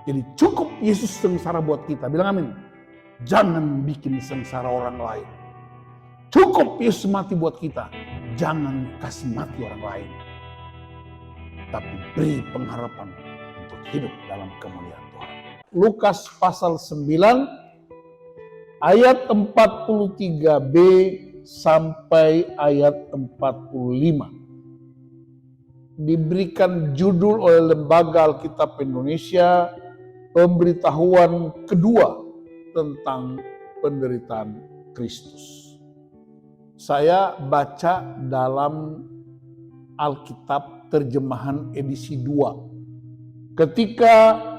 Jadi cukup Yesus sengsara buat kita. Bilang amin. Jangan bikin sengsara orang lain. Cukup Yesus mati buat kita. Jangan kasih mati orang lain. Tapi beri pengharapan untuk hidup dalam kemuliaan Tuhan. Lukas pasal 9 ayat 43b sampai ayat 45. Diberikan judul oleh Lembaga Alkitab Indonesia, pemberitahuan kedua tentang penderitaan Kristus. Saya baca dalam Alkitab terjemahan edisi 2. Ketika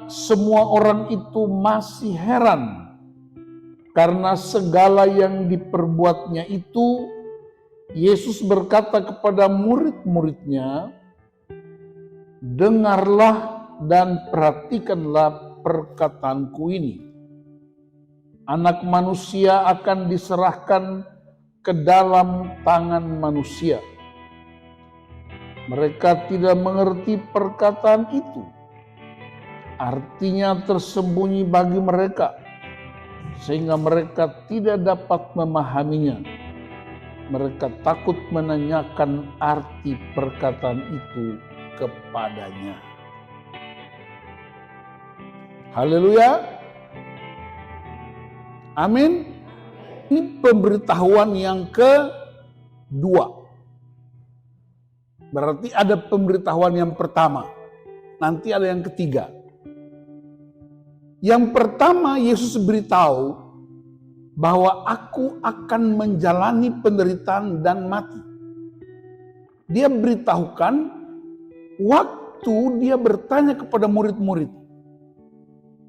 semua orang itu masih heran karena segala yang diperbuatnya itu, Yesus berkata kepada murid-muridnya, "Dengarlah dan perhatikanlah perkataanku ini. Anak manusia akan diserahkan ke dalam tangan manusia. Mereka tidak mengerti perkataan itu. Artinya tersembunyi bagi mereka, sehingga mereka tidak dapat memahaminya. Mereka takut menanyakan arti perkataan itu kepadanya." Haleluya. Amin. Ini pemberitahuan yang kedua. Berarti ada pemberitahuan yang pertama. Nanti ada yang ketiga. Yang pertama Yesus beritahu bahwa aku akan menjalani penderitaan dan mati. Dia beritahukan waktu dia bertanya kepada murid-murid,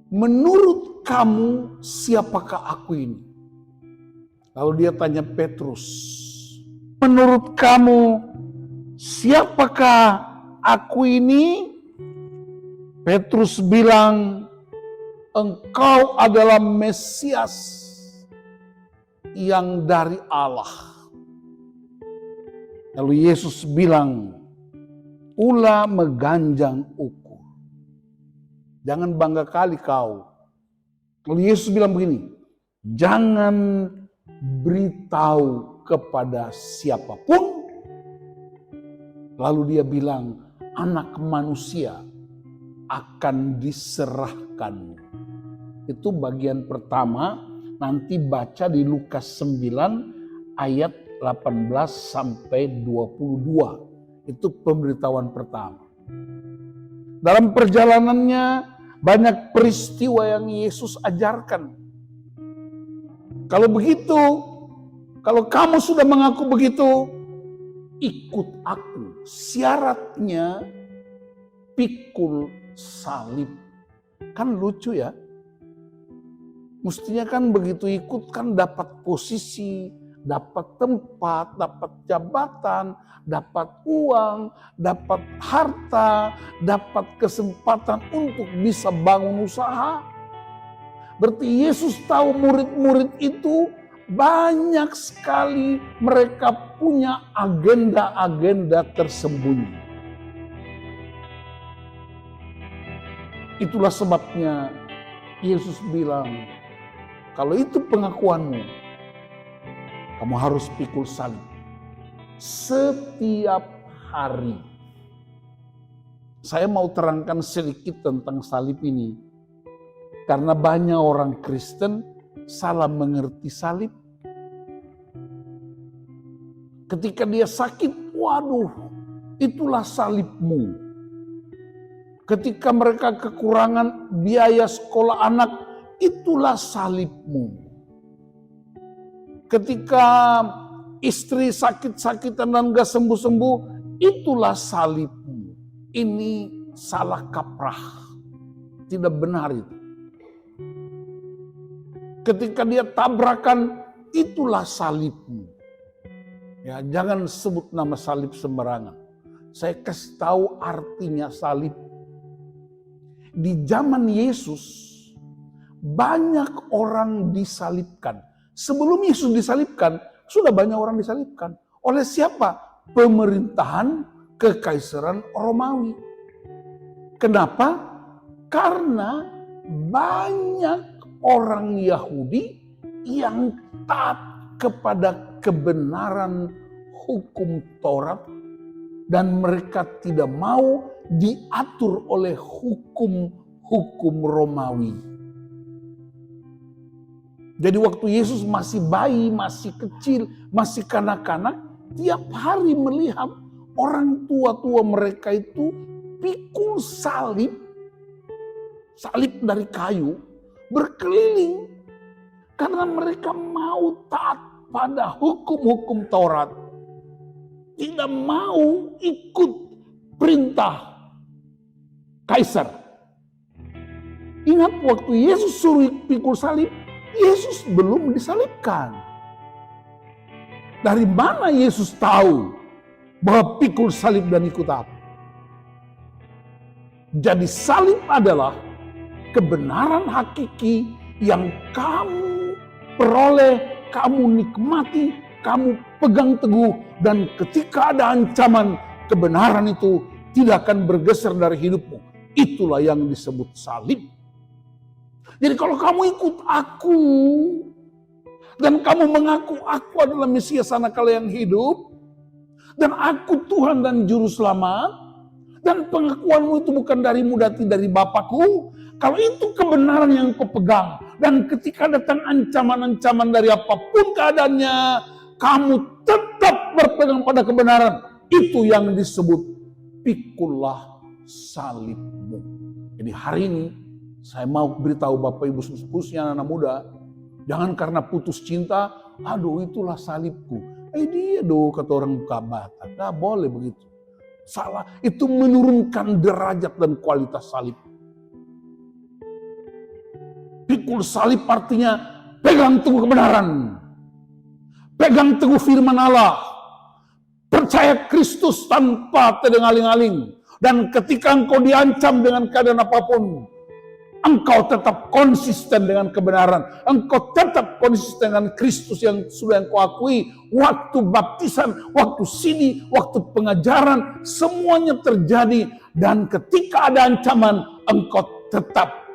"Menurut kamu siapakah aku ini?" Lalu dia tanya Petrus, "Menurut kamu siapakah aku ini?" Petrus bilang, "Engkau adalah Mesias yang dari Allah." Lalu Yesus bilang, "Ulah meganjang ukur. Jangan bangga kali kau." Lalu Yesus bilang begini, "Jangan beritahu kepada siapapun." Lalu dia bilang, "Anak manusia akan diserahkan." Itu bagian pertama, nanti baca di Lukas 9 ayat 18 sampai 22. Itu pemberitahuan pertama. Dalam perjalanannya banyak peristiwa yang Yesus ajarkan. Kalau begitu, kalau kamu sudah mengaku begitu, ikut aku. Syaratnya pikul salib. Kan lucu ya. Mestinya kan begitu ikut kan dapat posisi, dapat tempat, dapat jabatan, dapat uang, dapat harta, dapat kesempatan untuk bisa bangun usaha. Berarti Yesus tahu murid-murid itu banyak sekali mereka punya agenda-agenda tersembunyi. Itulah sebabnya Yesus bilang, kalau itu pengakuanmu, kamu harus pikul salib setiap hari. Saya mau terangkan sedikit tentang salib ini. Karena banyak orang Kristen salah mengerti salib. Ketika dia sakit, waduh, itulah salibmu. Ketika mereka kekurangan biaya sekolah anak, itulah salibmu. Ketika istri sakit-sakitan dan gak sembuh-sembuh, itulah salibmu. Ini salah kaprah. Tidak benar itu. Ketika dia tabrakan, itulah salibmu. Ya, jangan sebut nama salib sembarangan. Saya kasih tahu artinya salib. Di zaman Yesus, banyak orang disalibkan. Sebelum Yesus disalibkan, sudah banyak orang disalibkan. Oleh siapa? Pemerintahan Kekaisaran Romawi. Kenapa? Karena banyak orang Yahudi yang taat kepada kebenaran hukum Taurat dan mereka tidak mau diatur oleh hukum Romawi. Jadi waktu Yesus masih bayi, masih kecil, masih kanak-kanak, tiap hari melihat orang tua-tua mereka itu pikul salib dari kayu, berkeliling. Karena mereka mau taat pada hukum-hukum Taurat. Tidak mau ikut perintah Kaisar. Ingat waktu Yesus suruh pikul salib, Yesus belum disalibkan. Dari mana Yesus tahu bahwa pikul salib dan ikut taat? Jadi salib adalah kebenaran hakiki yang kamu peroleh, kamu nikmati, kamu pegang teguh, dan ketika ada ancaman, kebenaran itu tidak akan bergeser dari hidupmu. Itulah yang disebut salib. Jadi kalau kamu ikut aku, dan kamu mengaku aku adalah Mesias anak Allah yang hidup, dan aku Tuhan dan Juru Selamat, dan pengakuanmu itu bukan darimu, dari Bapakku, kalau itu kebenaran yang kau pegang, dan ketika datang ancaman-ancaman dari apapun keadaannya, kamu tetap berpegang pada kebenaran. Itu yang disebut pikullah salibmu. Jadi hari ini saya mau beritahu Bapak Ibu khususnya anak-anak muda, jangan karena putus cinta, aduh itulah salibku. Dia kata orang buka bata, nggak boleh begitu. Salah, itu menurunkan derajat dan kualitas salib. Pikul salib artinya pegang teguh kebenaran. Pegang teguh firman Allah. Percaya Kristus tanpa terdeng-aling-aling. Dan ketika engkau diancam dengan keadaan apapun, engkau tetap konsisten dengan kebenaran. Engkau tetap konsisten dengan Kristus yang sudah engkau akui. Waktu baptisan, waktu sini, waktu pengajaran, semuanya terjadi. Dan ketika ada ancaman, engkau tetap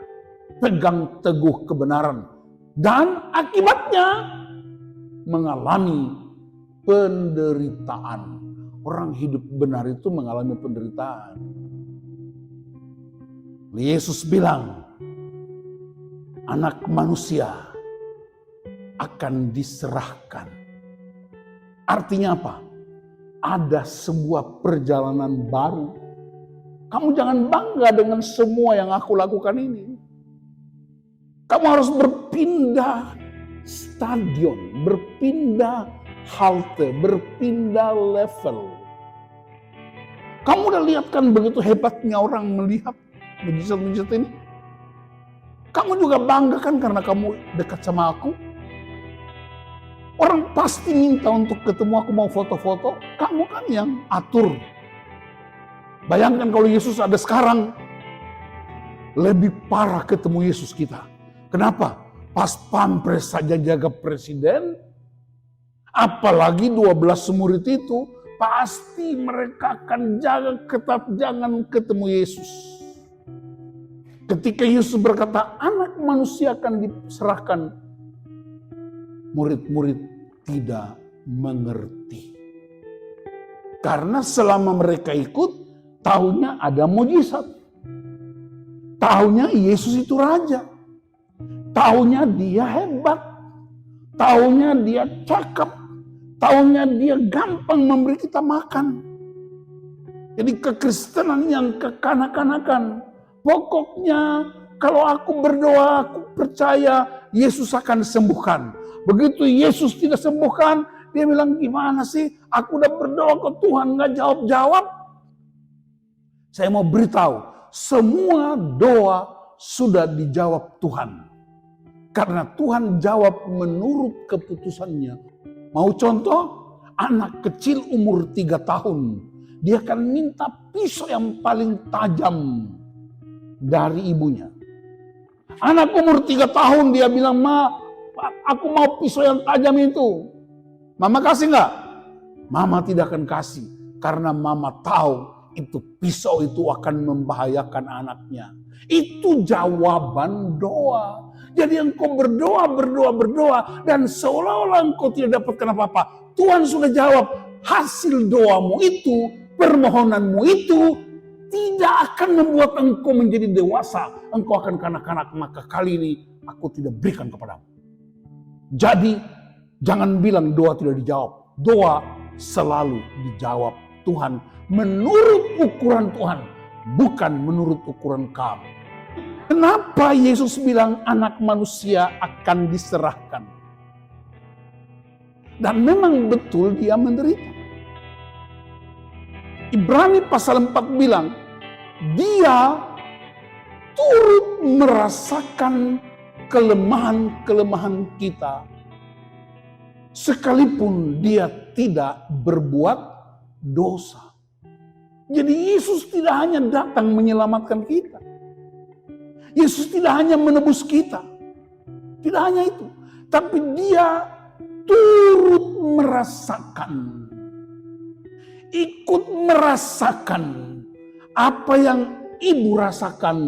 pegang teguh kebenaran. Dan akibatnya mengalami penderitaan. Orang hidup benar itu mengalami penderitaan. Yesus bilang, anak manusia akan diserahkan. Artinya apa? Ada sebuah perjalanan baru. Kamu jangan bangga dengan semua yang aku lakukan ini. Kamu harus berpindah stadion, berpindah halte, berpindah level. Kamu udah lihat kan begitu hebatnya orang melihat mujizat-mujizat ini? Kamu juga bangga kan karena kamu dekat sama aku? Orang pasti minta untuk ketemu, aku mau foto-foto. Kamu kan yang atur. Bayangkan kalau Yesus ada sekarang. Lebih parah ketemu Yesus kita. Kenapa? Pas pampres saja jaga presiden. Apalagi 12 murid itu. Pasti mereka akan jaga ketat jangan ketemu Yesus. Ketika Yesus berkata, anak manusia akan diserahkan. Murid-murid tidak mengerti. Karena selama mereka ikut, taunya ada mujizat. Taunya Yesus itu raja. Taunya dia hebat. Taunya dia cakep. Taunya dia gampang memberi kita makan. Jadi kekristenan yang kekanak-kanakan. Pokoknya kalau aku berdoa, aku percaya Yesus akan sembuhkan. Begitu Yesus tidak sembuhkan, dia bilang gimana sih? Aku udah berdoa ke Tuhan gak jawab-jawab. Saya mau beritahu, semua doa sudah dijawab Tuhan. Karena Tuhan jawab menurut keputusannya. Mau contoh? Anak kecil umur 3 tahun. Dia akan minta pisau yang paling tajam dari ibunya. Anak umur 3 tahun dia bilang, Ma, aku mau pisau yang tajam itu. Mama kasih nggak? Mama tidak akan kasih. Karena mama tahu itu pisau itu akan membahayakan anaknya. Itu jawaban doa. Jadi engkau berdoa, dan seolah-olah engkau tidak dapatkan apa-apa. Tuhan sudah jawab. Hasil doamu itu, permohonanmu itu tidak akan membuat engkau menjadi dewasa. Engkau akan kanak-kanak, maka kali ini aku tidak berikan kepadamu. Jadi jangan bilang doa tidak dijawab. Doa selalu dijawab Tuhan menurut ukuran Tuhan, bukan menurut ukuran kamu. Kenapa Yesus bilang anak manusia akan diserahkan? Dan memang betul dia menderita. Ibrani pasal 4 bilang, dia turut merasakan kelemahan-kelemahan kita, sekalipun dia tidak berbuat dosa. Jadi Yesus tidak hanya datang menyelamatkan kita. Yesus tidak hanya menebus kita. Tidak hanya itu. Tapi dia turut merasakan. Ikut merasakan apa yang ibu rasakan.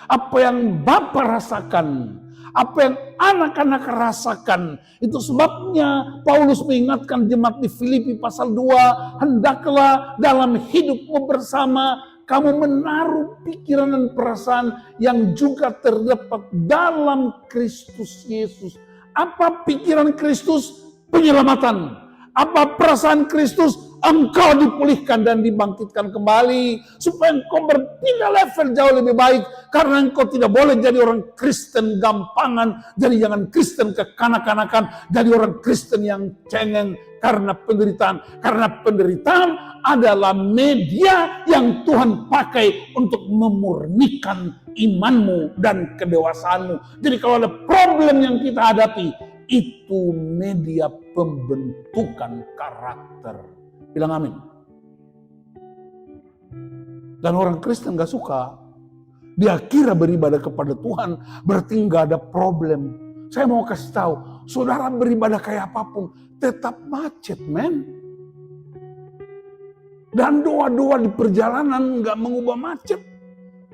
Apa yang bapak rasakan. Apa yang anak-anak rasakan. Itu sebabnya Paulus mengingatkan jemaat di Filipi pasal 2. Hendaklah dalam hidupmu bersama kamu menaruh pikiran dan perasaan yang juga terdapat dalam Kristus Yesus. Apa pikiran Kristus? Penyelamatan. Apa perasaan Kristus? Engkau dipulihkan dan dibangkitkan kembali. Supaya engkau berpindah level jauh lebih baik. Karena engkau tidak boleh jadi orang Kristen gampangan. Jadi jangan Kristen kekanak-kanakan. Jadi orang Kristen yang cengeng karena penderitaan. Karena penderitaan adalah media yang Tuhan pakai untuk memurnikan imanmu dan kedewasaanmu. Jadi kalau ada problem yang kita hadapi, itu media pembentukan karakter. Bilang amin. Dan orang Kristen gak suka. Dia kira beribadah kepada Tuhan berarti gak ada problem. Saya mau kasih tahu, saudara beribadah kayak apapun, tetap macet, men. Dan doa-doa di perjalanan gak mengubah macet.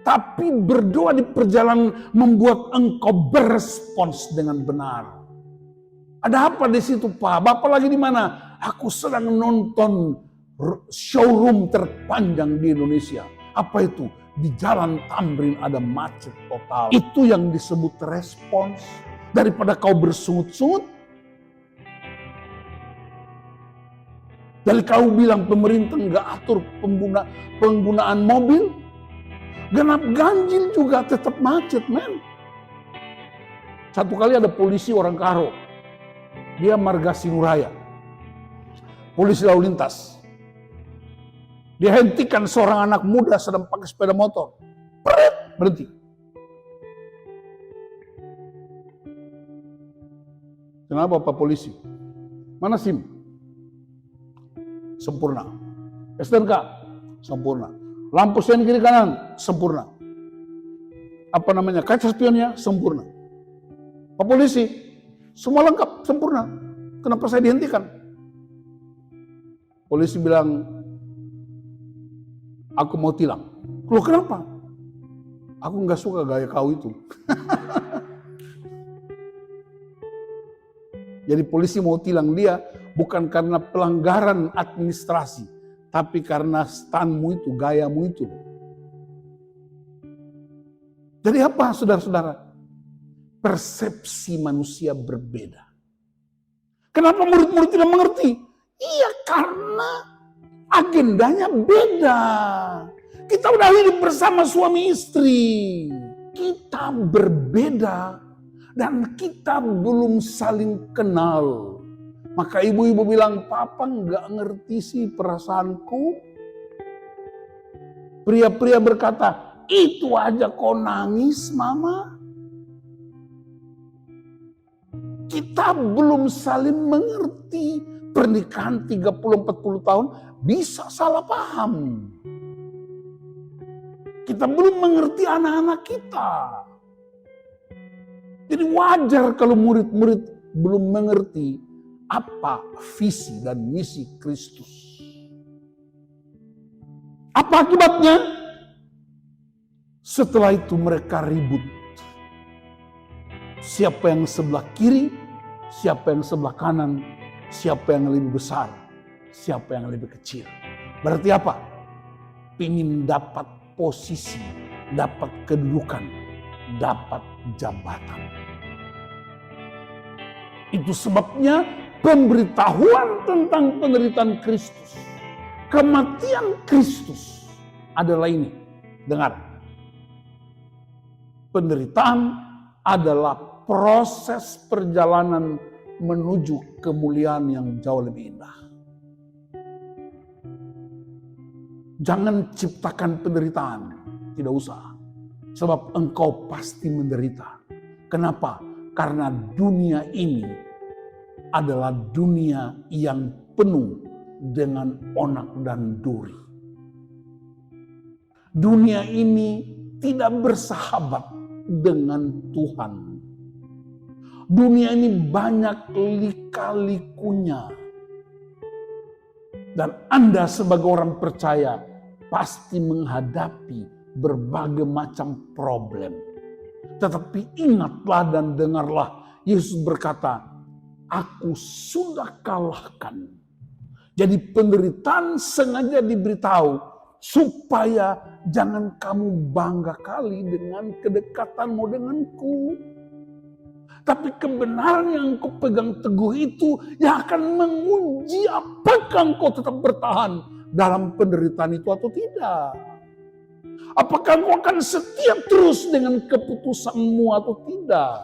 Tapi berdoa di perjalanan membuat engkau berespons dengan benar. Ada apa di situ, Pak? Bapak lagi di mana? Aku sedang nonton showroom terpanjang di Indonesia. Apa itu? Di Jalan Tamrin ada macet total. Itu yang disebut respons. Daripada kau bersungut-sungut. Dari kau bilang pemerintah nggak atur penggunaan mobil. Genap ganjil juga tetap macet, men. Satu kali ada polisi orang Karo. Dia marga Sinuraya. Polisi lalu lintas. Dia hentikan seorang anak muda sedang pakai sepeda motor. Berhenti. Kenapa Pak Polisi? Mana SIM? Sempurna. STNK? Sempurna. Lampu sen kiri kanan? Sempurna. Apa namanya? Kaca spionnya? Sempurna. Pak Polisi? Semua lengkap, sempurna. Kenapa saya dihentikan? Polisi bilang, aku mau tilang. Loh kenapa? Aku nggak suka gaya kau itu. Jadi polisi mau tilang dia bukan karena pelanggaran administrasi, tapi karena standmu itu, gayamu itu. Jadi apa saudara-saudara? Persepsi manusia berbeda. Kenapa murid-murid tidak mengerti? Iya karena agendanya beda. Kita udah hidup bersama suami istri. Kita berbeda dan kita belum saling kenal. Maka ibu-ibu bilang, Papa nggak ngerti sih perasaanku. Pria-pria berkata, itu aja kau nangis mama. Kita belum saling mengerti. Pernikahan 30-40 tahun bisa salah paham. Kita belum mengerti anak-anak kita. Jadi wajar kalau murid-murid belum mengerti apa visi dan misi Kristus. Apa akibatnya? Setelah itu mereka ribut. Siapa yang sebelah kiri, siapa yang sebelah kanan, siapa yang lebih besar, siapa yang lebih kecil. Berarti apa? Ingin dapat posisi, dapat kedudukan, dapat jabatan. Itu sebabnya pemberitahuan tentang penderitaan Kristus, kematian Kristus adalah ini. Dengar, penderitaan adalah proses perjalanan menuju kemuliaan yang jauh lebih indah. Jangan ciptakan penderitaan, tidak usah. Sebab engkau pasti menderita. Kenapa? Karena dunia ini adalah dunia yang penuh dengan onak dan duri. Dunia ini tidak bersahabat dengan Tuhan. Dunia ini banyak lika-likunya. Dan Anda sebagai orang percaya pasti menghadapi berbagai macam problem. Tetapi ingatlah dan dengarlah, Yesus berkata, aku sudah kalahkan. Jadi penderitaan sengaja diberitahu supaya jangan kamu bangga kali dengan kedekatanmu denganku. Tapi kebenaran yang engkau pegang teguh itu yang akan menguji apakah engkau tetap bertahan dalam penderitaan itu atau tidak. Apakah engkau akan setia terus dengan keputusanmu atau tidak.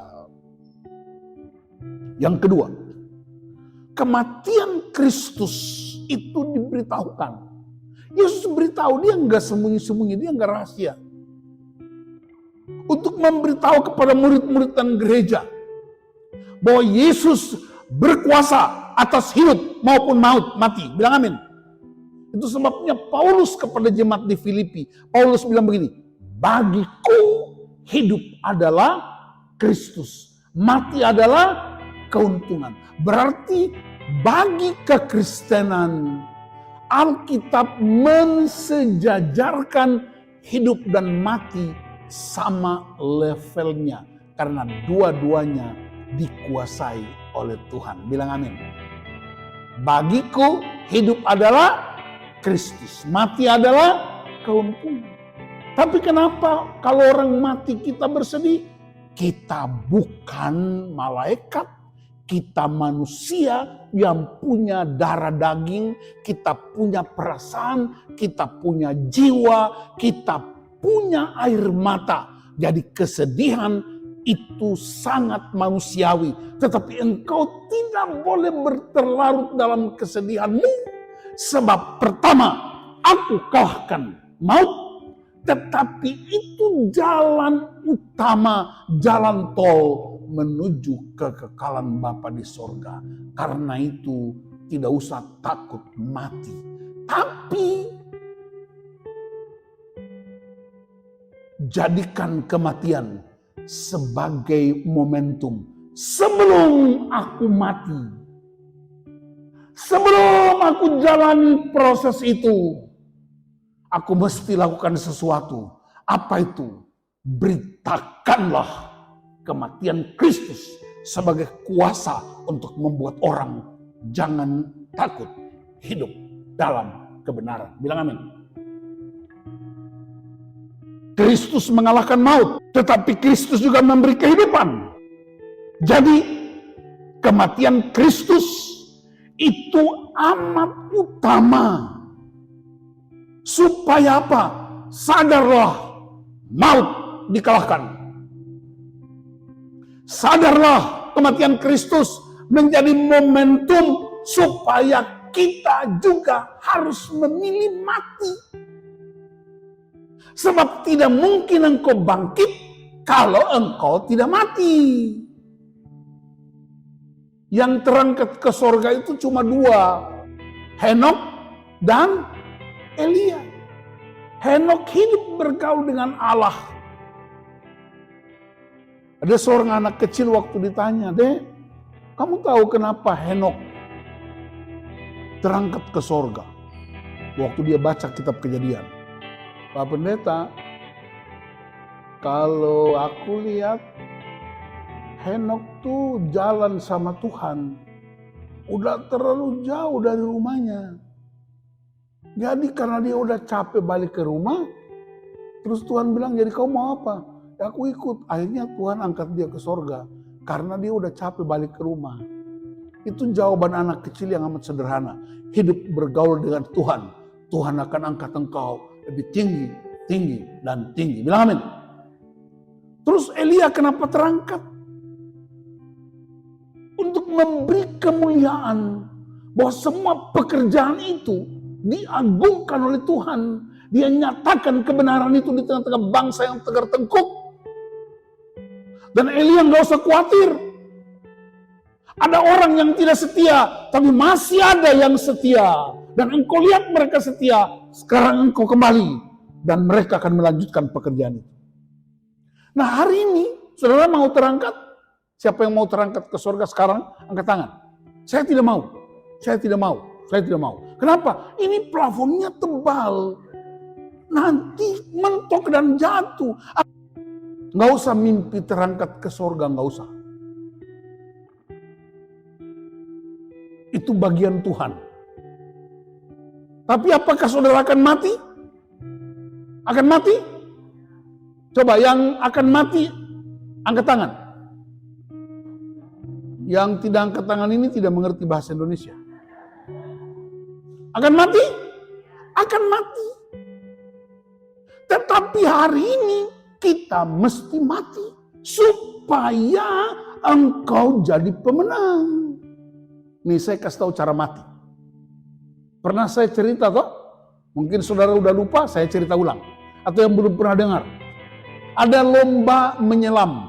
Yang kedua, kematian Kristus itu diberitahukan. Yesus beritahu, dia enggak sembunyi-sembunyi, dia enggak rahasia. Untuk memberitahu kepada murid-murid dan gereja bahwa Yesus berkuasa atas hidup maupun mati. Bilang amin. Itu sebabnya Paulus kepada jemaat di Filipi, Paulus bilang begini, bagiku hidup adalah Kristus, mati adalah keuntungan. Berarti bagi kekristenan, Alkitab mensejajarkan hidup dan mati sama levelnya. Karena dua-duanya dikuasai oleh Tuhan. Bilang amin. Bagiku hidup adalah Kristus, mati adalah keuntungan. Tapi kenapa kalau orang mati kita bersedih? Kita bukan malaikat, kita manusia yang punya darah daging, kita punya perasaan, kita punya jiwa, kita punya air mata. Jadi kesedihan itu sangat manusiawi. Tetapi engkau tidak boleh berlarut dalam kesedihanmu. Sebab pertama, aku kalahkan maut. Tetapi itu jalan utama, jalan tol menuju kekekalan Bapa di sorga. Karena itu tidak usah takut mati. Tapi jadikan kematian sebagai momentum sebelum aku mati. Sebelum aku jalani proses itu, aku mesti lakukan sesuatu. Apa itu? Beritakanlah kematian Kristus sebagai kuasa untuk membuat orang jangan takut hidup dalam kebenaran. Bilang amin. Kristus mengalahkan maut, tetapi Kristus juga memberi kehidupan. Jadi kematian Kristus itu amat utama. Supaya apa? Sadarlah maut dikalahkan. Sadarlah kematian Kristus menjadi momentum supaya kita juga harus memilih mati. Sebab tidak mungkin engkau bangkit kalau engkau tidak mati. Yang terangkat ke sorga itu cuma dua. Henok dan Elia. Henok hidup bergaul dengan Allah. Ada seorang anak kecil waktu ditanya, "Dek, kamu tahu kenapa Henok terangkat ke sorga?" Waktu dia baca kitab Kejadian. Pak Pendeta, kalau aku lihat Henok tuh jalan sama Tuhan, udah terlalu jauh dari rumahnya. Jadi karena dia udah capek balik ke rumah, terus Tuhan bilang, jadi kau mau apa? Ya aku ikut. Akhirnya Tuhan angkat dia ke sorga, karena dia udah capek balik ke rumah. Itu jawaban anak kecil yang amat sederhana. Hidup bergaul dengan Tuhan, Tuhan akan angkat engkau lebih tinggi, tinggi, dan tinggi. Bilang amin. Terus Elia kenapa terangkat? Untuk memberi kemuliaan bahwa semua pekerjaan itu diagungkan oleh Tuhan. Dia nyatakan kebenaran itu di tengah-tengah bangsa yang tegar tengkuk. Dan Elia nggak usah khawatir. Ada orang yang tidak setia, tapi masih ada yang setia. Dan engkau lihat mereka setia, sekarang engkau kembali. Dan mereka akan melanjutkan pekerjaan itu. Nah hari ini, saudara mau terangkat? Siapa yang mau terangkat ke surga sekarang? Angkat tangan. Saya tidak mau. Saya tidak mau. Saya tidak mau. Kenapa? Ini plafonnya tebal. Nanti mentok dan jatuh. Nggak usah mimpi terangkat ke surga, nggak usah. Itu bagian Tuhan. Tapi apakah saudara akan mati? Akan mati? Coba yang akan mati, angkat tangan. Yang tidak angkat tangan ini tidak mengerti bahasa Indonesia. Akan mati? Akan mati. Tetapi hari ini kita mesti mati supaya engkau jadi pemenang. Nih saya kasih tahu cara mati. Pernah saya cerita toh? Mungkin saudara udah lupa, saya cerita ulang. Atau yang belum pernah dengar. Ada lomba menyelam.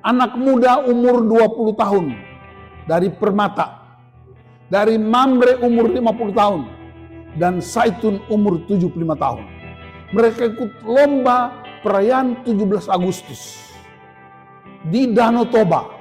Anak muda umur 20 tahun dari Permata. Dari Mamre umur 50 tahun. Dan Saitun umur 75 tahun. Mereka ikut lomba perayaan 17 Agustus. Di Danau Toba.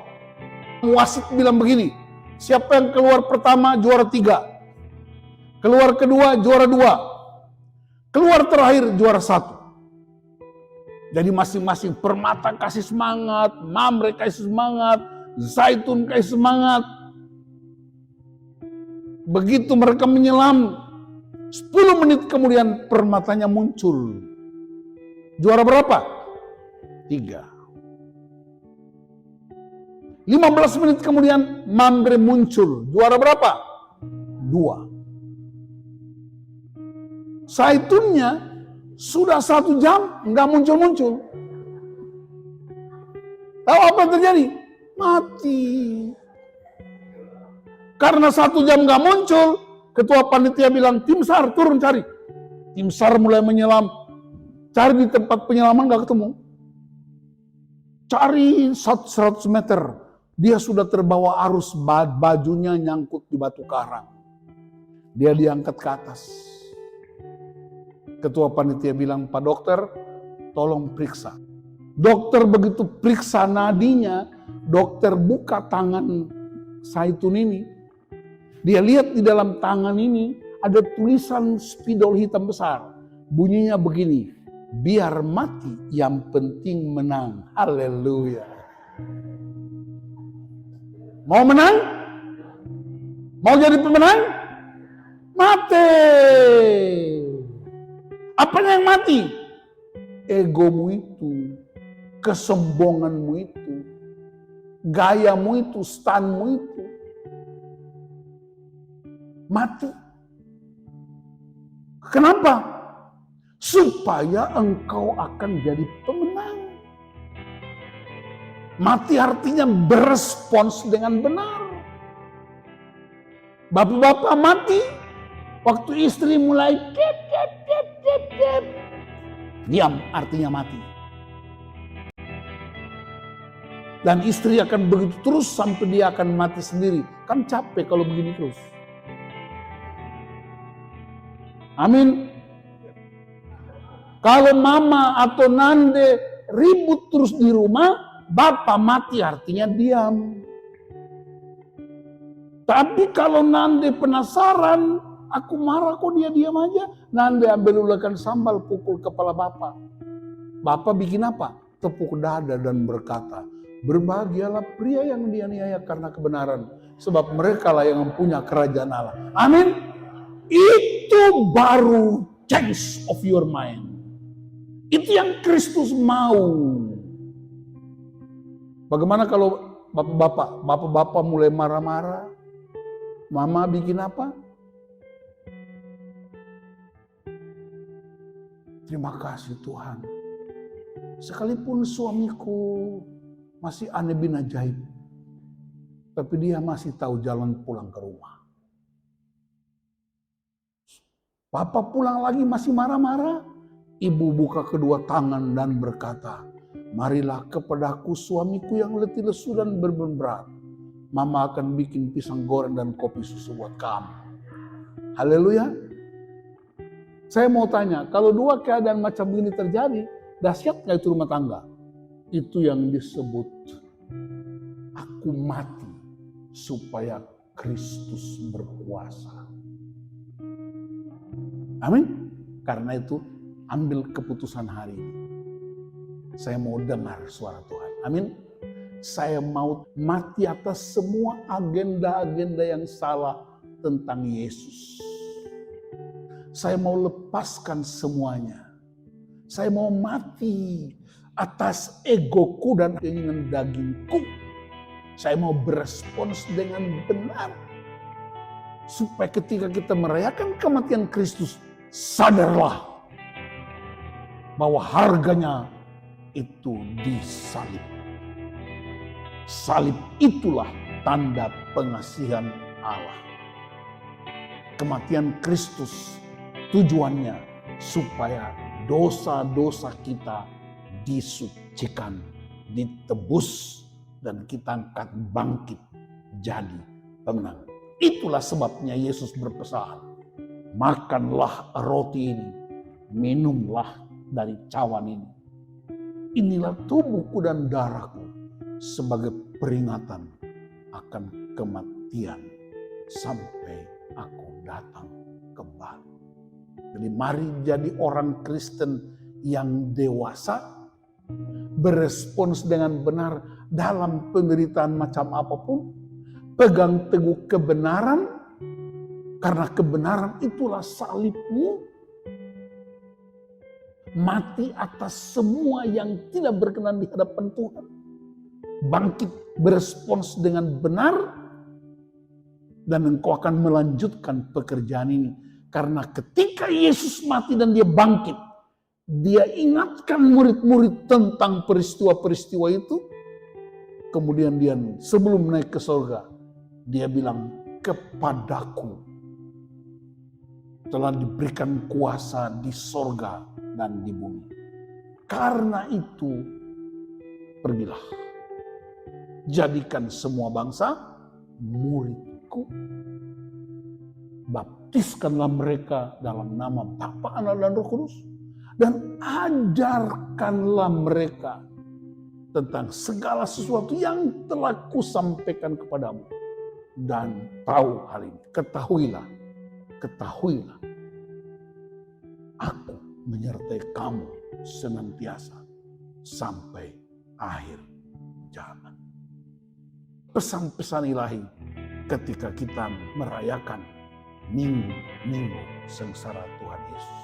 Wasit bilang begini, siapa yang keluar pertama juara 3. Keluar kedua juara 2. Keluar terakhir juara 1. Jadi masing-masing Permata kasih semangat, Mamre kasih semangat, Zaitun kasih semangat. Begitu mereka menyelam, 10 menit kemudian Permatanya muncul. Juara berapa? 3. 15 menit kemudian Mamre muncul. Juara berapa? 2. Zaitunnya sudah 1 jam nggak muncul-muncul. Tahu apa yang terjadi? Mati. Karena 1 jam nggak muncul, ketua panitia bilang, tim SAR turun cari. Tim SAR mulai menyelam. Cari di tempat penyelaman nggak ketemu. Cari 100 meter. Dia sudah terbawa arus, bajunya nyangkut di batu karang. Dia diangkat ke atas. Ketua panitia bilang, Pak dokter, tolong periksa. Dokter begitu periksa nadinya, dokter buka tangan Zaitun ini. Dia lihat di dalam tangan ini ada tulisan spidol hitam besar. Bunyinya begini, biar mati yang penting menang. Haleluya. Mau menang? Mau jadi pemenang? Mati. Apanya yang mati? Egomu itu, kesombonganmu itu, gayamu itu, stanmu itu. Mati. Kenapa? Supaya engkau akan jadi pemenang. Mati artinya berespons dengan benar. Bapak-bapak mati waktu istri mulai kep. Diam artinya mati. Dan istri akan begitu terus sampai dia akan mati sendiri. Kan capek kalau begini terus. Amin. Kalau mama atau nande ribut terus di rumah, bapak mati artinya diam. Tapi kalau nanti penasaran, Aku marah kok dia diam aja. Nanti ambil ulakan sambal pukul kepala bapak. Bapak bikin apa? Tepuk dada dan berkata, berbahagialah pria yang dianiaya karena kebenaran. Sebab mereka lah yang mempunyai kerajaan Allah. Amin. Itu baru change of your mind. Itu yang Kristus mau. Bagaimana kalau bapak-bapak mulai marah-marah? Mama bikin apa? Terima kasih Tuhan. Sekalipun suamiku masih aneh bin ajaib, tapi dia masih tahu jalan pulang ke rumah. Papa pulang lagi masih marah-marah. Ibu buka kedua tangan dan berkata, marilah kepadaku suamiku yang letih lesu dan berat. Mama akan bikin pisang goreng dan kopi susu buat kamu. Haleluya. Saya mau tanya, kalau dua keadaan macam ini terjadi, dahsyat nggak itu rumah tangga? Itu yang disebut aku mati supaya Kristus berkuasa. Amin. Karena itu ambil keputusan hari ini. Saya mau dengar suara Tuhan. Amin. Saya mau mati atas semua agenda-agenda yang salah tentang Yesus. Saya mau lepaskan semuanya. Saya mau mati atas egoku dan keinginan dagingku. Saya mau berespons dengan benar. Supaya ketika kita merayakan kematian Kristus, sadarlah bahwa harganya itu disalib. Salib itulah tanda pengasihan Allah. Kematian Kristus tujuannya supaya dosa-dosa kita disucikan, ditebus, dan kita angkat bangkit jadi pemenang. Itulah sebabnya Yesus berpesan, makanlah roti ini, minumlah dari cawan ini. Inilah tubuhku dan darahku sebagai peringatan akan kematian sampai aku datang kembali. Jadi mari jadi orang Kristen yang dewasa, berespons dengan benar dalam penderitaan macam apapun, pegang teguh kebenaran, karena kebenaran itulah salibmu. Mati atas semua yang tidak berkenan di hadapan Tuhan. Bangkit berespons dengan benar, dan engkau akan melanjutkan pekerjaan ini. Karena ketika Yesus mati dan dia bangkit, dia ingatkan murid-murid tentang peristiwa-peristiwa itu. Kemudian dia sebelum naik ke surga, dia bilang, kepadaku telah diberikan kuasa di surga dan di bumi. Karena itu, pergilah. Jadikan semua bangsa muridku. Baptiskanlah mereka dalam nama Bapa, Anak, dan Roh Kudus. Dan ajarkanlah mereka tentang segala sesuatu yang telah kusampaikan kepadamu. Dan tahu hal ini. Ketahuilah. Aku menyertai kamu senantiasa sampai akhir zaman. Pesan-pesan ilahi ketika kita merayakan minggu sengsara Tuhan Yesus.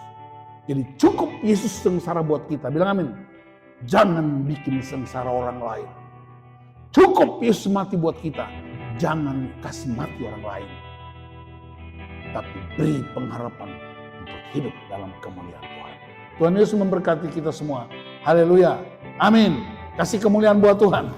Jadi cukup Yesus sengsara buat kita. Bilang amin. Jangan bikin sengsara orang lain. Cukup Yesus mati buat kita. Jangan kasih mati orang lain. Tapi beri pengharapan untuk hidup dalam kemuliaan Tuhan. Tuhan Yesus memberkati kita semua. Haleluya. Amin. Kasih kemuliaan buat Tuhan.